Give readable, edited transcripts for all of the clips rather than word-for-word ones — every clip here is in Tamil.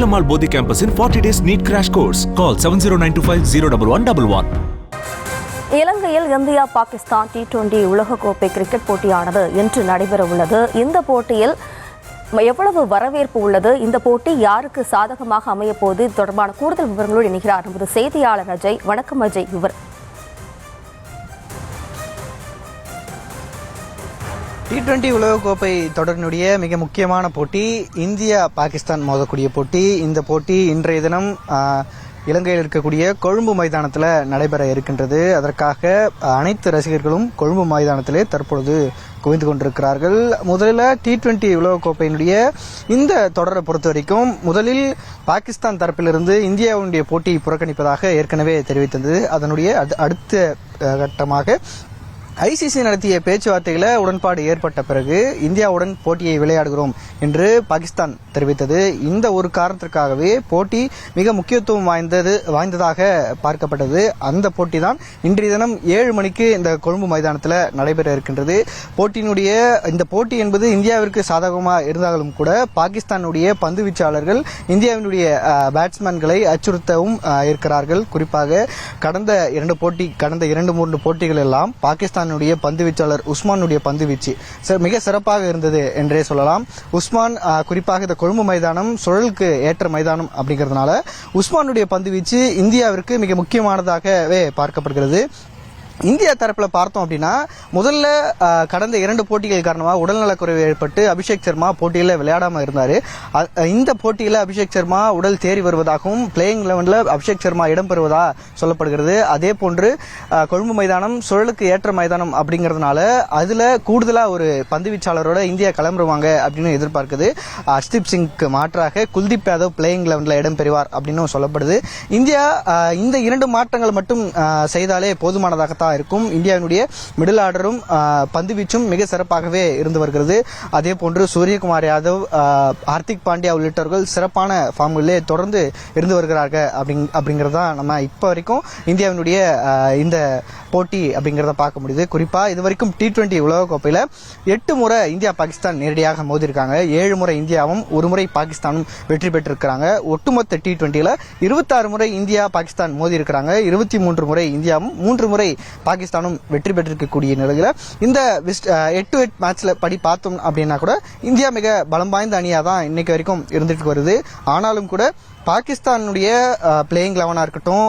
Velamal Bodhi campus in 40 days NEET crash course. Call 7092501111. இலங்கையில் இந்தியா பாகிஸ்தான் T20 உலகக்கோப்பை கிரிக்கெட் போட்டியானது இன்று நடைபெற உள்ளது. இந்த போட்டியில் எவ்வளவு வரவேற்பு உள்ளது, இந்த போட்டி யாருக்கு சாதகமாக அமைய போது தொடர்பான கூடுதல் விவரங்களோடு இணைகிறார் நமது செய்தியாளர் அஜய். வணக்கம் அஜய். T20 உலகக்கோப்பை தொடரினுடைய மிக முக்கியமான போட்டி இந்தியா பாகிஸ்தான் மோதக்கூடிய போட்டி. இந்த போட்டி இன்றைய தினம் இலங்கையில் இருக்கக்கூடிய கொழும்பு மைதானத்தில் நடைபெற இருக்கின்றது. அதற்காக அனைத்து ரசிகர்களும் கொழும்பு மைதானத்திலே தற்பொழுது குவிந்து கொண்டிருக்கிறார்கள். முதலில் T20 உலகக்கோப்பையினுடைய இந்த தொடரை பொறுத்த வரைக்கும் முதலில் பாகிஸ்தான் தரப்பிலிருந்து இந்தியாவுடைய போட்டியை புறக்கணிப்பதாக ஏற்கனவே தெரிவித்தது. அதனுடைய அடுத்த கட்டமாக ICC நடத்திய பேச்சுவார்த்தைகளை உடன்பாடு ஏற்பட்ட பிறகு இந்தியாவுடன் போட்டியை விளையாடுகிறோம் என்று பாகிஸ்தான் தெரிவித்தது. இந்த ஒரு காரணத்திற்காகவே போட்டி மிக முக்கியத்துவம் வாய்ந்ததாக பார்க்கப்பட்டது. அந்த போட்டி தான் இன்றைய தினம் 7 மணிக்கு இந்த கொழும்பு மைதானத்தில் நடைபெற இருக்கின்றது. இந்த போட்டி என்பது இந்தியாவிற்கு சாதகமாக இருந்தாலும் கூட பாகிஸ்தானுடைய பந்து வீச்சாளர்கள் இந்தியாவினுடைய பேட்ஸ்மேன்களை அச்சுறுத்தவும் இருக்கிறார்கள். குறிப்பாக கடந்த 2-3 போட்டிகள் எல்லாம் பாகிஸ்தான் பந்து வீச்சாளர் உஸ்மானுடைய பந்து வீச்சு மிக சிறப்பாக இருந்தது என்றே சொல்லலாம். உஸ்மான் குறிப்பாக இந்த கொழும்பு மைதானம் சுழலுக்கு ஏற்ற மைதானம் அப்படிங்கிறதுனால உஸ்மானுடைய பந்து வீச்சு இந்தியாவிற்கு மிக முக்கியமானதாகவே பார்க்கப்படுகிறது. இந்தியா தரப்பில் பார்த்தோம் அப்படின்னா முதல்ல கடந்த 2 போட்டிகள் காரணமாக உடல்நலக்குறைவு ஏற்பட்டு அபிஷேக் சர்மா போட்டியில் விளையாடாமல் இருந்தார். இந்த போட்டியில் அபிஷேக் சர்மா உடல் தேறி வருவதாகவும் பிளேயிங் 11ல் அபிஷேக் சர்மா இடம்பெறுவதா சொல்லப்படுகிறது. அதே போன்று கொழும்பு மைதானம் சுழலுக்கு ஏற்ற மைதானம் அப்படிங்கிறதுனால அதில் கூடுதலாக ஒரு பந்து வீச்சாளரோட இந்தியா கிளம்புவாங்க அப்படின்னு எதிர்பார்க்குது. ஹர்ஷ்தீப் சிங்க்கு மாற்றாக குல்தீப் யாதவ் பிளேயிங் 11ல் இடம்பெறுவார் அப்படின்னு சொல்லப்படுது. இந்தியா இந்த 2 மாற்றங்கள் மட்டும் செய்தாலே போதுமானதாகத்தான் இருக்கும். இந்தியாவினுடைய மிடில் ஆர்டரும் பந்து வீச்சும் மிக சிறப்பாகவே இருந்து வருகிறது. அதே போன்று சூரியகுமார் யாதவ், ஹார்திக் பாண்டியா உள்ளிட்டவர்கள் சிறப்பான ஃபார்ம்களிலே தொடர்ந்து இருந்து வருகிறார்கள் அப்படிங்கறத நம்ம இப்ப வரைக்கும் இந்தியாவினுடைய இந்த போட்டி அப்படிங்கறத பார்க்க முடியுது. குறிப்பா இதுவரைக்கும் T20 உலகக்கோப்பையில 8 முறை இந்தியா பாகிஸ்தான் நேரடியாக மோதிருக்காங்க. 7 முறை இந்தியாவும் 1 முறை பாகிஸ்தானும் வெற்றி பெற்றிருக்கிறாங்க. ஒட்டுமொத்த T20ல 26 முறை இந்தியா பாகிஸ்தான் மோதி இருக்கிறாங்க. 23 முறை இந்தியாவும் 3 முறை பாகிஸ்தானும் வெற்றி பெற்றிருக்கக்கூடிய நிலையில இந்த 8 மேட்ச்ல படி பார்த்தோம் அப்படின்னா கூட இந்தியா மிக பலம் வாய்ந்த அணியா தான் இன்னைக்கு வரைக்கும் இருந்துட்டு வருது. ஆனாலும் கூட பாகிஸ்தானுடைய பிளேயிங் 11 இருக்கட்டும்,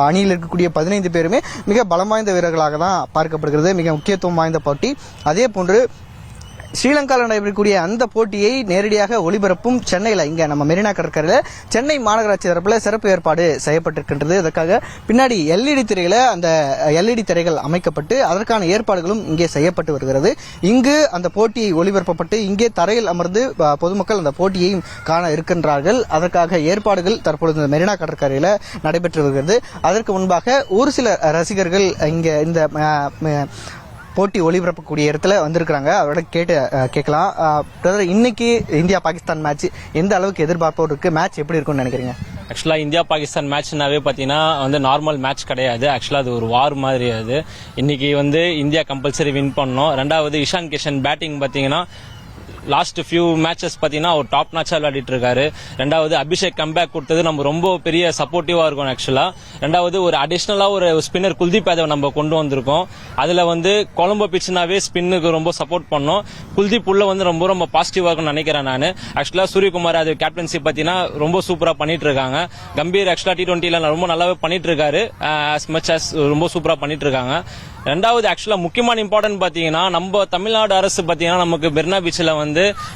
அணியில் இருக்கக்கூடிய 15 பேருமே மிக பலம் வாய்ந்த வீரர்களாக தான் பார்க்கப்படுகிறது. மிக முக்கியத்துவம் வாய்ந்த போட்டி. அதே போன்று ஸ்ரீலங்காவில் நடைபெறக்கூடிய அந்த போட்டியை நேரடியாக ஒளிபரப்பும் சென்னையில் இங்க நம்ம மெரினா கடற்கரையில் சென்னை மாநகராட்சி தரப்புல சிறப்பு ஏற்பாடு செய்யப்பட்டிருக்கின்றது. அதற்காக பின்னாடி LED திரையில அந்த LED திரைகள் அமைக்கப்பட்டு அதற்கான ஏற்பாடுகளும் இங்கே செய்யப்பட்டு வருகிறது. இங்கு அந்த போட்டி ஒளிபரப்பப்பட்டு இங்கே தரையில் அமர்ந்து பொதுமக்கள் அந்த போட்டியையும் காண இருக்கின்றார்கள். அதற்காக ஏற்பாடுகள் தற்பொழுது மெரினா கடற்கரையில் நடைபெற்று வருகிறது. அதற்கு முன்பாக ஒரு சில ரசிகர்கள் இங்க இந்த போட்டி ஒளிபரப்பக்கூடிய இடத்துல வந்திருக்கிறாங்க. அவரோட கேட்கலாம். பிரதர், இன்னைக்கு இந்தியா பாகிஸ்தான் மேட்ச் எந்த அளவுக்கு எதிர்பார்ப்போடு இருக்கு? மேட்ச் எப்படி இருக்கும்னு நினைக்கிறீங்க? ஆக்சுவலாக இந்தியா பாகிஸ்தான் மேட்ச்னாவே பார்த்தீங்கன்னா நார்மல் மேட்ச் கிடையாது. ஆக்சுவலாக அது ஒரு வார் மாதிரி. அது இன்னைக்கு இந்தியா கம்பல்சரி வின் பண்ணோம். ரெண்டாவது இஷான் கிஷன் பேட்டிங் பார்த்தீங்கன்னா லாஸ்ட் ஃபியூ மேட்சஸ் பார்த்தீங்கன்னா ஒரு டாப் மேட்சா விளையாடிட்டு இருக்காரு. ரெண்டாவது அபிஷேக் கம்பேக் கொடுத்தது நம்ம ரொம்ப பெரிய சப்போர்ட்டிவா இருக்கும். ஆக்சுவலா ரெண்டாவது ஒரு அடிஷனலா ஒரு ஸ்பின்னர் குல்தீப் யாதவ் நம்ம கொண்டு வந்திருக்கோம். அதுல கொலம்போ பிச்சுனாவே ஸ்பின்னுக்கு ரொம்ப சப்போர்ட் பண்ணோம். குல்தீப் உள்ள ரொம்ப ரொம்ப பாசிட்டிவா இருக்கும்னு நினைக்கிறேன் நான். ஆக்சுவலா சூரியகுமார் யாதவ் கேப்டன்சி பார்த்தீங்கன்னா ரொம்ப சூப்பரா பண்ணிட்டு இருக்காங்க. கம்பீர் ஆக்சுவலா T20ல ரொம்ப நல்லாவே பண்ணிட்டு இருக்காரு. ஆஸ் மச் ஆஸ் ரொம்ப சூப்பரா பண்ணிட்டு இருக்காங்க. ரெண்டாவது ஆக்சுவலா முக்கியமான இம்பார்ட்டன்ட் பாத்தீங்கன்னா நம்ம தமிழ்நாடு அரசு பாத்தீங்கன்னா நமக்கு மெரினா பீச்ல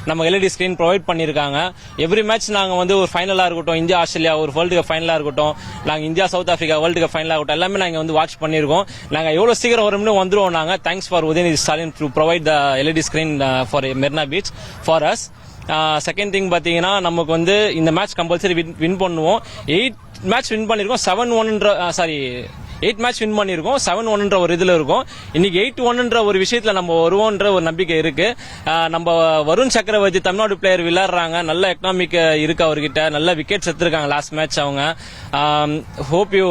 நம்ம LED ஸ்கிரீன் ப்ரொவைட் பண்ணிருக்காங்க. எவ்ரி மேட்ச் நாங்க ஒரு ஃபைனலா இருக்கட்டும், இந்தியா ஆஸ்திரேலியா ஒரு வேர்ல்டு கப் ஃபைனலா இருக்கட்டும், நாங்க India south Africa world cup ஃபைனலா இருக்கட்டும், எல்லாமே நாங்க வாட்ச் பண்ணிருக்கோம். நாங்க எவ்வளவு சீக்கிரம் வரும்னு வந்துருவோம். நாங்க thanks for Udhayanidhi Stalin to provide the LED screen for Marina beach for us. Second thing பாத்தீங்கன்னா நமக்கு இந்த மேட்ச் கம்பல்சரி வின் பண்ணுவோம். 8 மேட்ச் வின் பண்ணிருக்கோம். 7-1 8 மேட்ச் வின் பண்ணியிருக்கோம், 7-1 ஒரு இதில் இருக்கும். இன்னைக்கு 8-1 ஒரு விஷயத்தில் நம்ம வருவோன்ற ஒரு நம்பிக்கை இருக்கு. நம்ம வருண் சக்கரவர்த்தி தமிழ்நாடு பிளேயர் விளையாடுறாங்க, நல்ல எக்கனாமிக் இருக்கு அவர்கிட்ட, நல்ல விக்கெட்ஸ் எடுத்திருக்காங்க லாஸ்ட் மேட்ச் அவங்க. ஹோப் யூ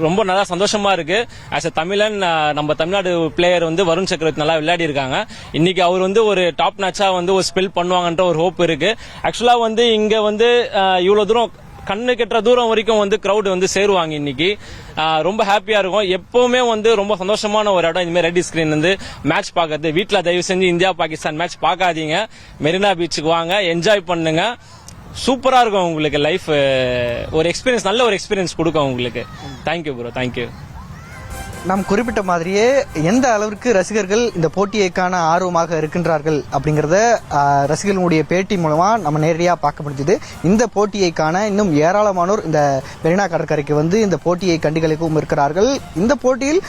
ரொம்ப நல்லா சந்தோஷமா இருக்கு. ஆஸ் அ தமிழன் நம்ம தமிழ்நாடு பிளேயர் வந்து வருண் சக்கரவர்த்தி நல்லா விளையாடி இருக்காங்க. இன்னைக்கு அவர் வந்து ஒரு டாப் மேட்சா வந்து ஒரு ஸ்பெல் பண்ணுவாங்கன்ற ஒரு ஹோப் இருக்கு. ஆக்சுவலா வந்து இங்க வந்து இவ்வளவு தூரம் கண்ணு கெட்டுற தூரம் வரைக்கும் வந்து கிரௌட் வந்து சேருவாங்க. இன்னைக்கு ரொம்ப ஹாப்பியா இருக்கும். எப்பவுமே வந்து ரொம்ப சந்தோஷமான ஒரு இடம் இந்த மாதிரி ரெட்டி ஸ்கிரீன் வந்து மேட்ச் பார்க்கறது. வீட்டில் தயவு செஞ்சு இந்தியா பாகிஸ்தான் மேட்ச் பார்க்காதீங்க, மெரினா பீச்சுக்கு வாங்க, என்ஜாய் பண்ணுங்க. சூப்பரா இருக்கும் உங்களுக்கு லைஃப், ஒரு எக்ஸ்பீரியன்ஸ், நல்ல ஒரு எக்ஸ்பீரியன்ஸ் கொடுக்கும் உங்களுக்கு. Thank you bro, thank you. நாம் குறிப்பிட்ட மாதிரியே எந்த அளவிற்கு ரசிகர்கள் இந்த போட்டியை காண ஆர்வமாக இருக்கின்றார்கள் அப்படிங்கிறத ரசிகர்களுடைய பேட்டி மூலமா நம்ம நேரடியாக பார்க்க முடிஞ்சது. இந்த போட்டியை காண இன்னும் ஏராளமானோர் இந்த மெரினா கடற்கரைக்கு வந்து இந்த போட்டியை கண்டுகளிக்கவும் இருக்கிறார்கள். இந்த போட்டியில்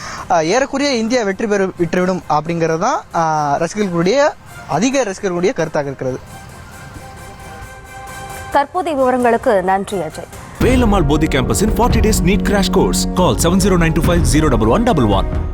ஏறக்குறைய இந்தியா வெற்றி விட்டுவிடும் அப்படிங்கிறது தான் அதிக ரசிகர்களுடைய கருத்தாக இருக்கிறது. தற்போதைய விவரங்களுக்கு நன்றி Ajay. Velamal Bodhi campus in 40 days NEET crash course. Call 70925 01111.